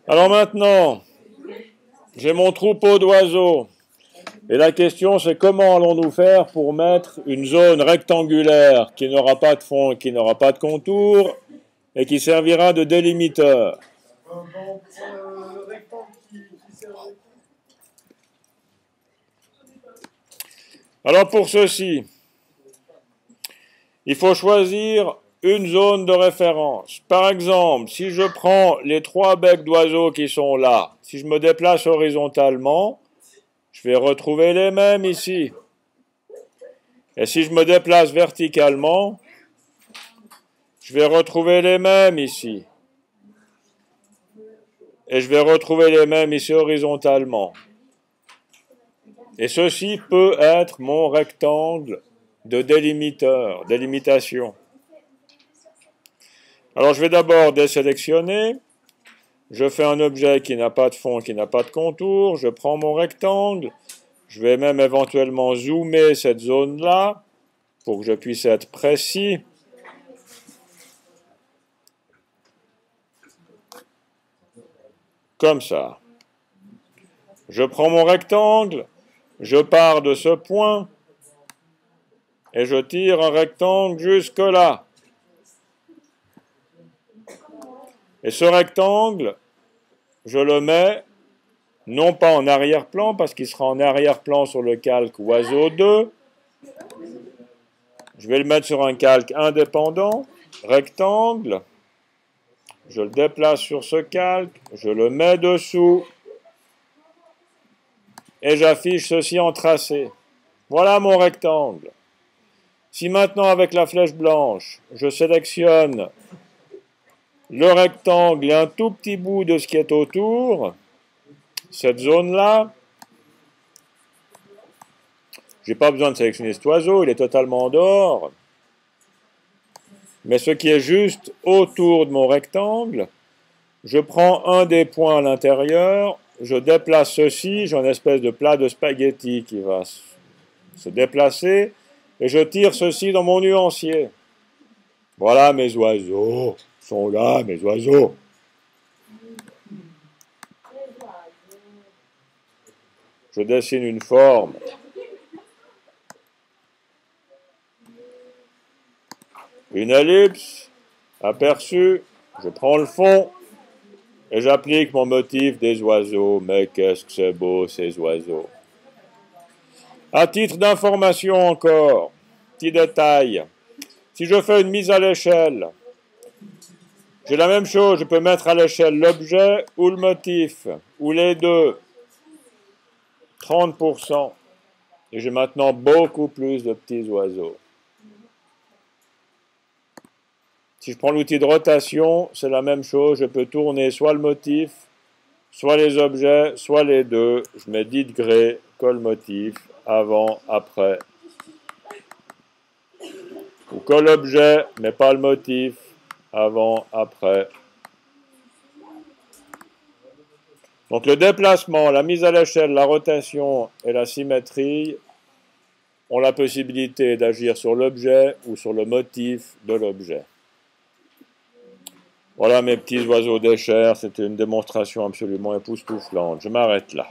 Alors maintenant, j'ai mon troupeau d'oiseaux. Et la question, c'est comment allons-nous faire pour mettre une zone rectangulaire qui n'aura pas de fond, qui n'aura pas de contour, et qui servira de délimiteur. Alors pour ceci, il faut choisir une zone de référence. Par exemple, si je prends les 3 becs d'oiseaux qui sont là, si je me déplace horizontalement, je vais retrouver les mêmes ici. Et si je me déplace verticalement, je vais retrouver les mêmes ici. Et je vais retrouver les mêmes ici horizontalement. Et ceci peut être mon rectangle de délimitation. Alors je vais d'abord désélectionner. Je fais un objet qui n'a pas de fond, qui n'a pas de contour. Je prends mon rectangle. Je vais même éventuellement zoomer cette zone-là pour que je puisse être précis. Comme ça. Je prends mon rectangle. Je pars de ce point. Et je tire un rectangle jusque là. Et ce rectangle, je le mets non pas en arrière-plan, parce qu'il sera en arrière-plan sur le calque oiseau 2. Je vais le mettre sur un calque indépendant, rectangle. Je le déplace sur ce calque, je le mets dessous. Et j'affiche ceci en tracé. Voilà mon rectangle. Si maintenant, avec la flèche blanche, je sélectionne le rectangle et un tout petit bout de ce qui est autour, cette zone-là, je n'ai pas besoin de sélectionner cet oiseau, il est totalement en dehors. Mais ce qui est juste autour de mon rectangle, je prends un des points à l'intérieur, je déplace ceci, j'ai une espèce de plat de spaghetti qui va se déplacer, et je tire ceci dans mon nuancier. Voilà mes oiseaux, sont là mes oiseaux. Je dessine une forme. Une ellipse, aperçue, je prends le fond et j'applique mon motif des oiseaux. Mais qu'est-ce que c'est beau ces oiseaux. À titre d'information encore, petit détail, si je fais une mise à l'échelle, j'ai la même chose, je peux mettre à l'échelle l'objet ou le motif, ou les deux, 30%. Et j'ai maintenant beaucoup plus de petits oiseaux. Si je prends l'outil de rotation, c'est la même chose. Je peux tourner soit le motif, soit les objets, soit les deux. Je mets 10 degrés, colle motif, avant, après. Ou colle objet, mais pas le motif, avant, après. Donc le déplacement, la mise à l'échelle, la rotation et la symétrie ont la possibilité d'agir sur l'objet ou sur le motif de l'objet. Voilà mes petits oiseaux des chairs, c'était une démonstration absolument époustouflante. Je m'arrête là.